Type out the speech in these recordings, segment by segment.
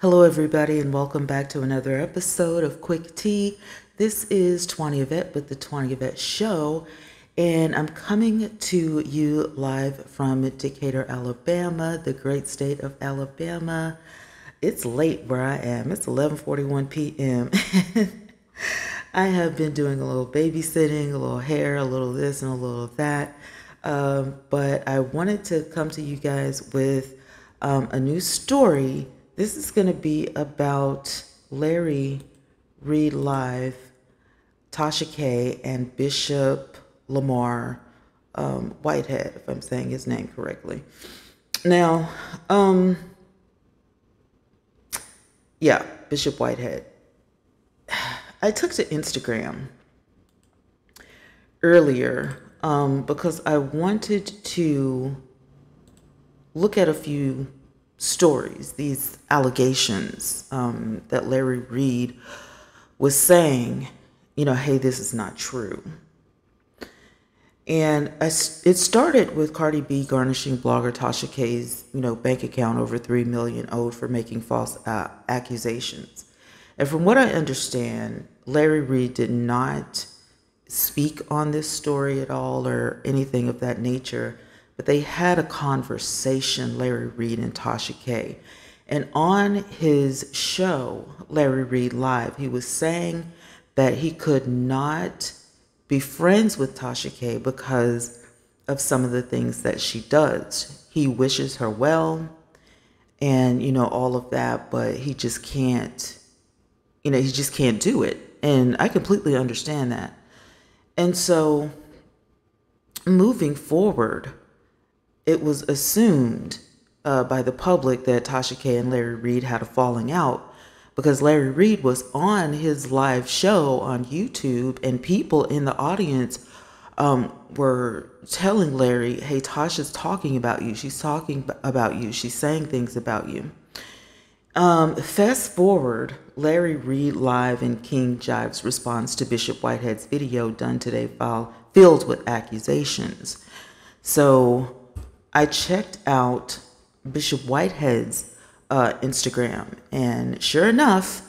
Hello, everybody, and welcome back to another episode of Quick Tea. This is Twanna Y'vette with the Twanna Y'vette Show, and I'm coming to you live from Decatur, Alabama, the great state of Alabama. It's late where I am. It's 11:41 p.m. I have been doing a little babysitting, a little hair, a little this and a little of that. But I wanted to come to you guys with a new story. This is going to be about Larry Reid Live, Tasha K, and Bishop Lamar Whitehead, if I'm saying his name correctly. Now, yeah, Bishop Whitehead. I took to Instagram earlier because I wanted to look at a few stories, these allegations that Larry Reid was saying, hey, this is not true. And it started with Cardi B garnishing blogger Tasha K's, bank account over $3 million owed for making false accusations. And from what I understand, Larry Reid did not speak on this story at all or anything of that nature, but they had a conversation, Larry Reid and Tasha K. And on his show, Larry Reid Live, he was saying that he could not be friends with Tasha K because of some of the things that she does. He wishes her well and, all of that, but he just can't, he just can't do it. And I completely understand that. And so moving forward, it was assumed by the public that Tasha K and Larry Reid had a falling out because Larry Reid was on his live show on YouTube and people in the audience were telling Larry, hey, Tasha's talking about you. She's talking about you. She's saying things about you. Fast forward, Larry Reid Live and King Jive's response to Bishop Whitehead's video done today filled with accusations. So I checked out Bishop Whitehead's Instagram, and sure enough,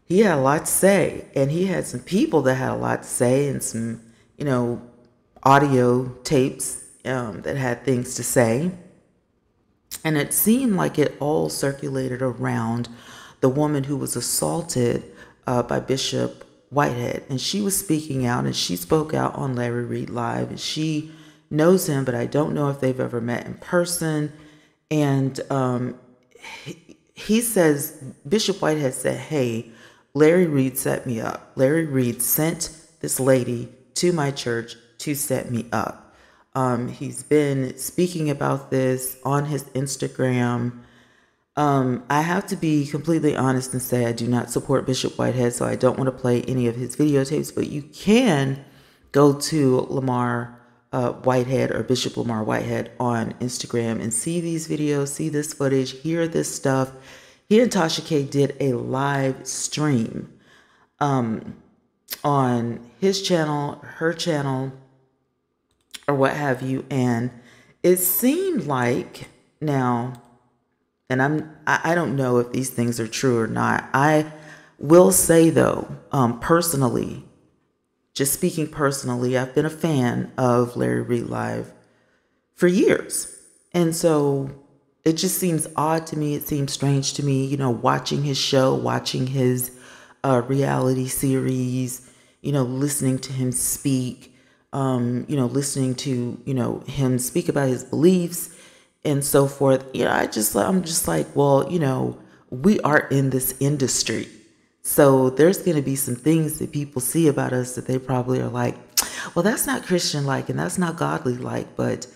he had a lot to say, and he had some people that had a lot to say, and some, audio tapes that had things to say. And it seemed like it all circulated around the woman who was assaulted by Bishop Whitehead, and she was speaking out, and she spoke out on Larry Reid Live, and she knows him, but I don't know if they've ever met in person. And he says, Bishop Whitehead said, hey, Larry Reid set me up. Larry Reid sent this lady to my church to set me up. He's been speaking about this on his Instagram. I have to be completely honest and say I do not support Bishop Whitehead, so I don't want to play any of his videotapes, but you can go to Lamar Whitehead or Bishop Lamar Whitehead on Instagram and see these videos, see this footage, hear this stuff. He and Tasha K did a live stream on his channel, her channel, or what have you, and it seemed like now, and I don't know if these things are true or not. I will say though, personally, just speaking personally, I've been a fan of Larry Reid Live for years. And so it just seems odd to me. It seems strange to me, watching his show, watching his reality series, listening to him speak, listening to, him speak about his beliefs and so forth. I'm just like, well, we are in this industry. So there's going to be some things that people see about us that they probably are like, well, that's not Christian-like and that's not godly-like, but,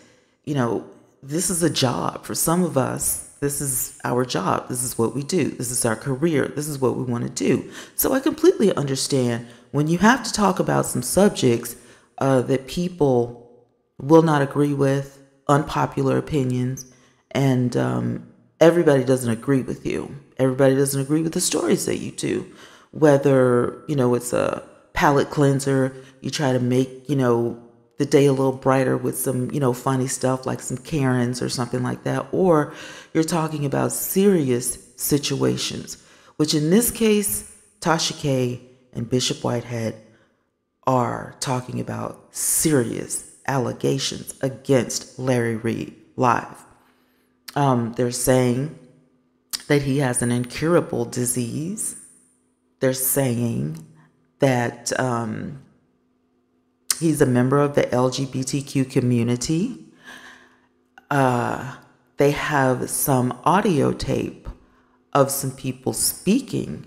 this is a job. For some of us, this is our job. This is what we do. This is our career. This is what we want to do. So I completely understand when you have to talk about some subjects that people will not agree with, unpopular opinions, and everybody doesn't agree with you. Everybody doesn't agree with the stories that you do. Whether, it's a palate cleanser, you try to make, the day a little brighter with some, funny stuff like some Karens or something like that, or you're talking about serious situations, which in this case, Tasha K and Bishop Whitehead are talking about serious allegations against Larry Reid live. They're saying that he has an incurable disease. They're saying that he's a member of the LGBTQ community. They have some audio tape of some people speaking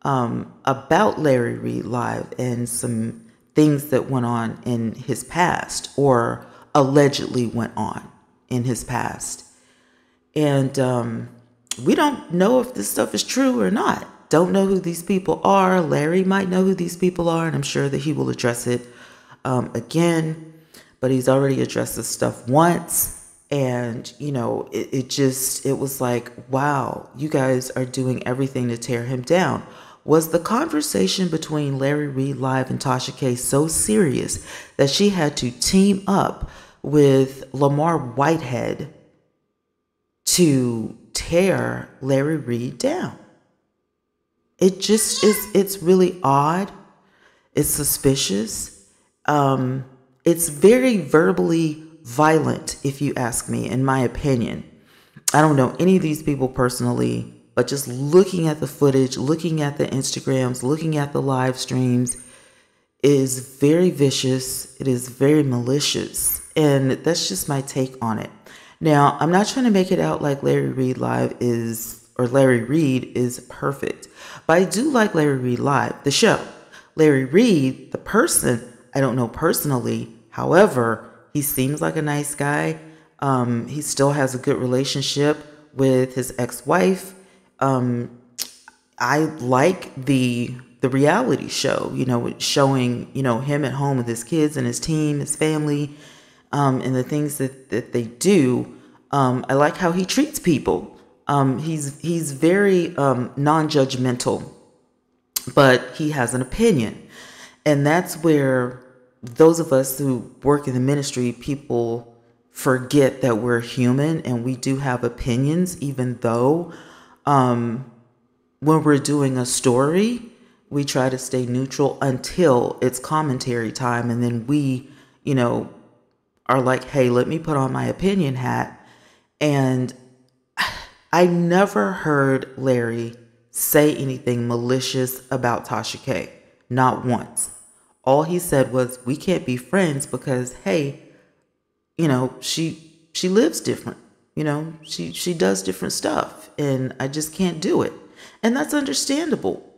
about Larry Reid live and some things that went on in his past or allegedly went on in his past. And we don't know if this stuff is true or not. Don't know who these people are. Larry might know who these people are, and I'm sure that he will address it again. But he's already addressed this stuff once. And, it was like, wow, you guys are doing everything to tear him down. Was the conversation between Larry Reid Live and Tasha K so serious that she had to team up with Lamar Whitehead to tear Larry Reid down? It just is, it's really odd. It's suspicious. It's very verbally violent, if you ask me, in my opinion. I don't know any of these people personally, but just looking at the footage, looking at the Instagrams, looking at the live streams is very vicious. It is very malicious. And that's just my take on it. Now, I'm not trying to make it out like Larry Reid Live Larry Reid is perfect. But I do like Larry Reid Live, the show. Larry Reid, the person, I don't know personally. However, he seems like a nice guy. He still has a good relationship with his ex-wife. I like the reality show, showing, him at home with his kids and his team, his family, and the things that they do. I like how he treats people. He's very non-judgmental, but he has an opinion. And that's where those of us who work in the ministry, people forget that we're human and we do have opinions, even though when we're doing a story, we try to stay neutral until it's commentary time. And then we, are like, hey, let me put on my opinion hat. And I never heard Larry say anything malicious about Tasha K. Not once. All he said was, we can't be friends because, hey, she lives different. She does different stuff and I just can't do it. And that's understandable.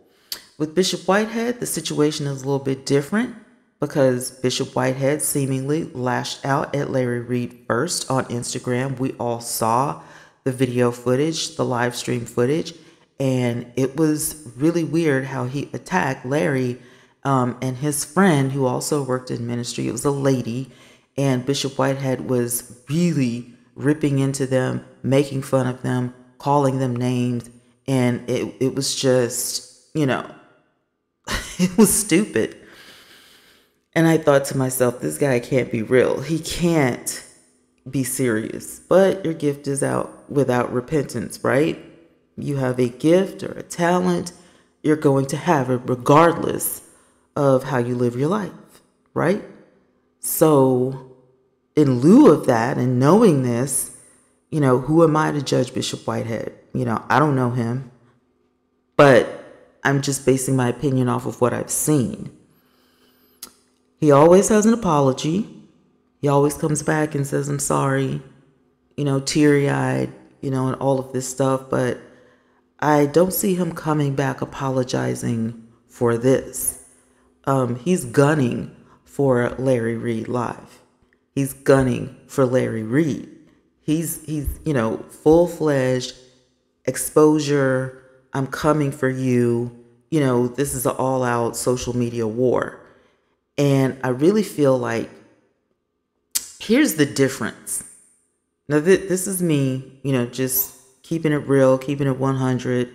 With Bishop Whitehead, the situation is a little bit different because Bishop Whitehead seemingly lashed out at Larry Reid first on Instagram. We all saw the video footage, the live stream footage, and it was really weird how he attacked Larry and his friend who also worked in ministry. It was a lady, and Bishop Whitehead was really ripping into them, making fun of them, calling them names, and it was just, it was stupid. And I thought to myself, this guy can't be real. He can't be serious. But your gift is out without repentance, right? You have a gift or a talent, you're going to have it regardless of how you live your life, right? So in lieu of that and knowing this, who am I to judge Bishop Whitehead? I don't know him, but I'm just basing my opinion off of what I've seen. He always has an apology. He always comes back and says, I'm sorry, teary-eyed, and all of this stuff. But I don't see him coming back apologizing for this. He's gunning for Larry Reid Live. He's gunning for Larry Reid. He's full-fledged exposure. I'm coming for you. This is an all-out social media war. And I really feel like here's the difference. Now, this is me, just keeping it real, keeping it 100,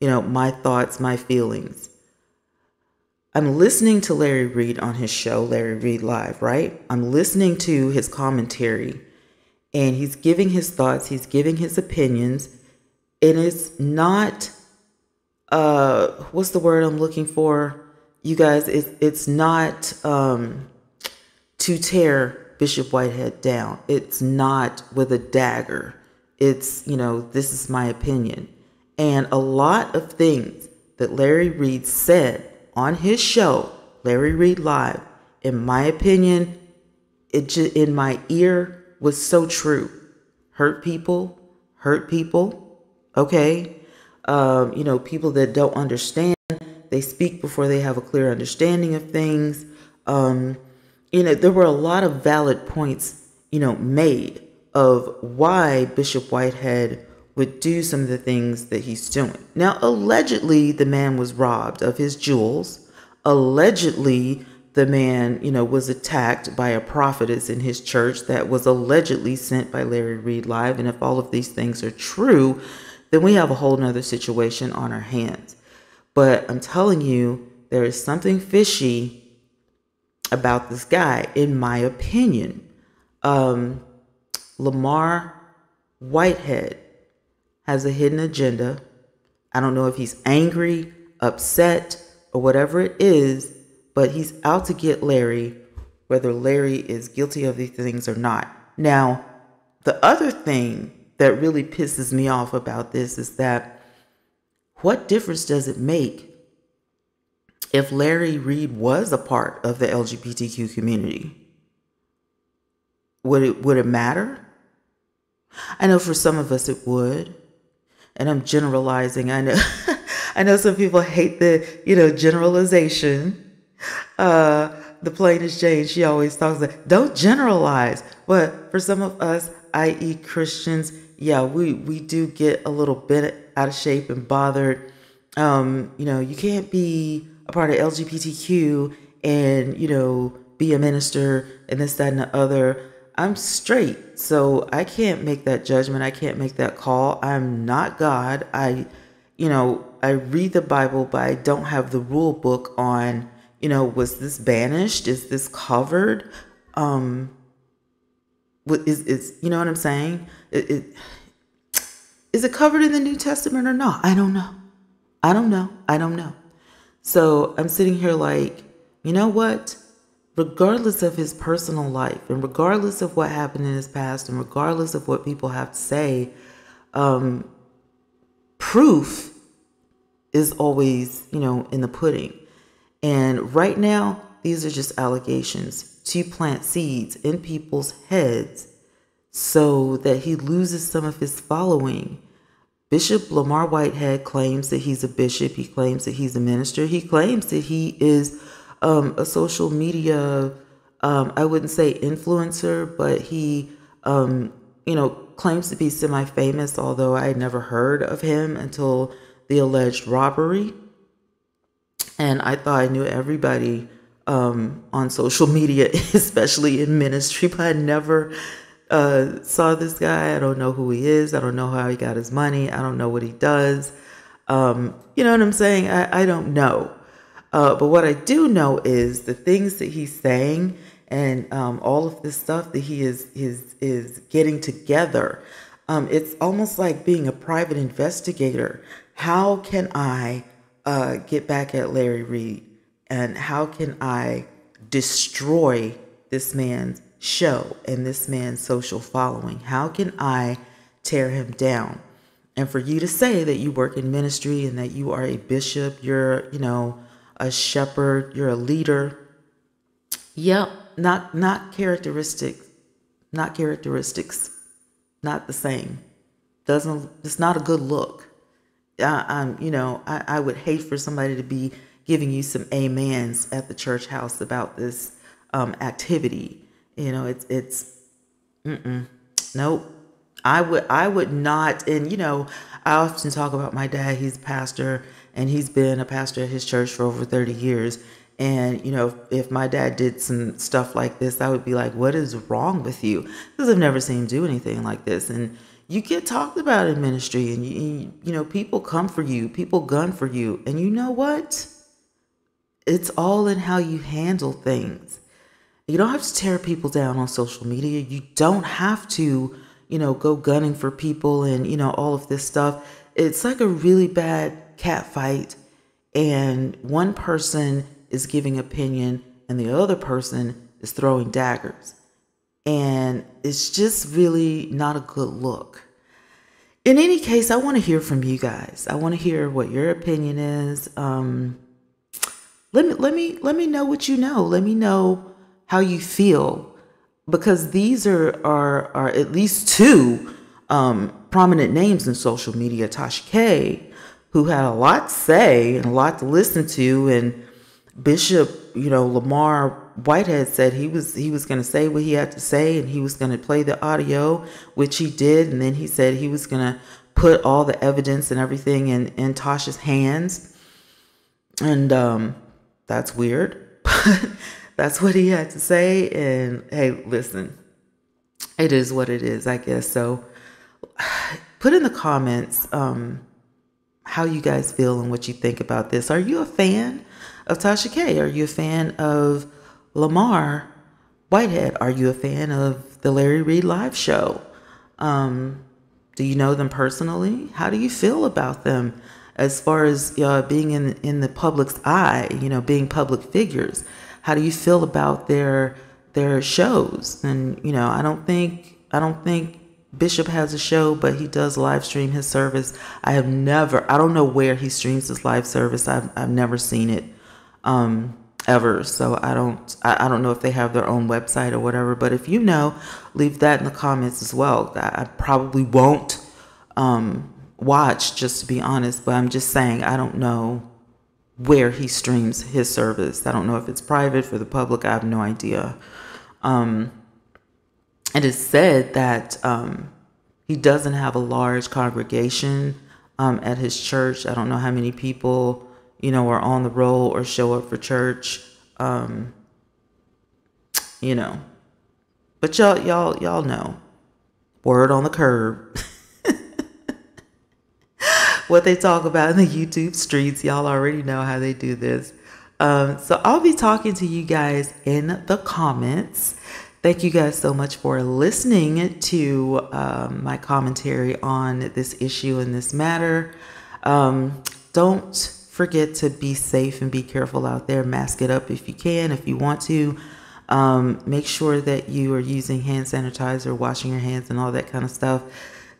my thoughts, my feelings. I'm listening to Larry Reid on his show, Larry Reid Live, right? I'm listening to his commentary, and he's giving his thoughts, he's giving his opinions, and it's not, what's the word I'm looking for? You guys, it's not to tear Bishop Whitehead down. It's not with a dagger. It's, this is my opinion. And a lot of things that Larry Reid said on his show, Larry Reid Live, in my opinion, in my ear was so true. Hurt people, okay? People that don't understand, they speak before they have a clear understanding of things. There were a lot of valid points, made of why Bishop Whitehead would do some of the things that he's doing. Now, allegedly, the man was robbed of his jewels. Allegedly, the man, was attacked by a prophetess in his church that was allegedly sent by Larry Reid Live. And if all of these things are true, then we have a whole nother situation on our hands. But I'm telling you, there is something fishy about this guy, in my opinion. Lamar Whitehead has a hidden agenda. I don't know if he's angry, upset, or whatever it is, but he's out to get Larry, whether Larry is guilty of these things or not. Now, the other thing that really pisses me off about this is that what difference does it make if Larry Reid was a part of the LGBTQ community? Would it matter? I know for some of us it would. And I'm generalizing. I know I know some people hate the, generalization. The plainest Jane, she always talks about, don't generalize. But for some of us, i.e. Christians, yeah, we do get a little bit out of shape and bothered. You can't be a part of LGBTQ and, be a minister and this, that, and the other. I'm straight, so I can't make that judgment. I can't make that call. I'm not God. I read the Bible, but I don't have the rule book on, was this banished? Is this covered? Is you know what I'm saying? Is it covered in the New Testament or not? I don't know. So I'm sitting here like, you know what? Regardless of his personal life and regardless of what happened in his past and regardless of what people have to say, proof is always, in the pudding. And right now, these are just allegations to plant seeds in people's heads so that he loses some of his following. Bishop Lamar Whitehead claims that he's a bishop. He claims that he's a minister. He claims that he is a social media, I wouldn't say influencer, but he, claims to be semi-famous, although I had never heard of him until the alleged robbery. And I thought I knew everybody on social media, especially in ministry, but I never saw this guy. I don't know who he is. I don't know how he got his money. I don't know what he does. You know what I'm saying? I don't know. But what I do know is the things that he's saying and all of this stuff that he is getting together. It's almost like being a private investigator. How can I get back at Larry Reid? And how can I destroy this man's show and this man's social following? How can I tear him down? And for you to say that you work in ministry and that you are a bishop, you're, a shepherd, you're a leader. Yep, not characteristics, not the same. It's not a good look. I would hate for somebody to be giving you some amens at the church house about this activity. Nope. I would not. And, I often talk about my dad. He's a pastor and he's been a pastor at his church for over 30 years. And, if my dad did some stuff like this, I would be like, what is wrong with you? Because I've never seen him do anything like this. And you get talked about in ministry and, people come for you, people gun for you. And you know what? it's all in how you handle things. You don't have to tear people down on social media. You don't have to, go gunning for people and, all of this stuff. It's like a really bad cat fight, and one person is giving opinion and the other person is throwing daggers. And it's just really not a good look. In any case, I want to hear from you guys. I want to hear what your opinion is. Let me know what you know. Let me know how you feel, because these are at least two prominent names in social media. Tasha K, who had a lot to say and a lot to listen to, and Bishop, Lamar Whitehead said he was going to say what he had to say, and he was going to play the audio, which he did, and then he said he was going to put all the evidence and everything in Tasha's hands, and that's weird, but that's what he had to say. And hey, listen, it is what it is, I guess. So put in the comments how you guys feel and what you think about this. Are you a fan of Tasha K? Are you a fan of Lamar Whitehead? Are you a fan of the Larry Reid live show? Do you know them personally? How do you feel about them as far as being in the public's eye, being public figures? How do you feel about their shows? And I don't think Bishop has a show, but he does live stream his service. I don't know where he streams his live service. I've never seen it ever. So I don't know if they have their own website or whatever, but if you know, leave that in the comments as well. I probably won't watch, just to be honest, but I'm just saying, I don't know where he streams his service. I don't know if it's private for the public. I have no idea. It is said that he doesn't have a large congregation at his church. I don't know how many people are on the roll or show up for church. But y'all know, word on the curb. What they talk about in the YouTube streets, y'all already know how they do this. So I'll be talking to you guys in the comments. Thank you guys so much for listening to my commentary on this issue and this matter. Don't forget to be safe and be careful out there. Mask it up if you can, if you want to. Make sure that you are using hand sanitizer, washing your hands and all that kind of stuff.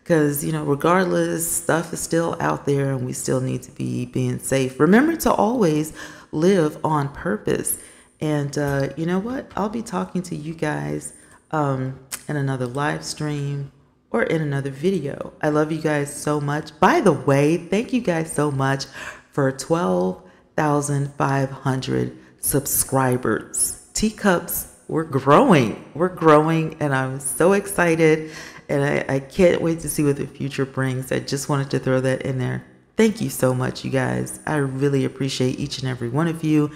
Because, regardless, stuff is still out there and we still need to be being safe. Remember to always live on purpose. And you know what? I'll be talking to you guys in another live stream or in another video. I love you guys so much. By the way, thank you guys so much for 12,500 subscribers. Teacups, we're growing. We're growing, and I'm so excited. And I can't wait to see what the future brings. I just wanted to throw that in there. Thank you so much, you guys. I really appreciate each and every one of you.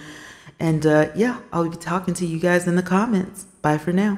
And yeah, I'll be talking to you guys in the comments. Bye for now.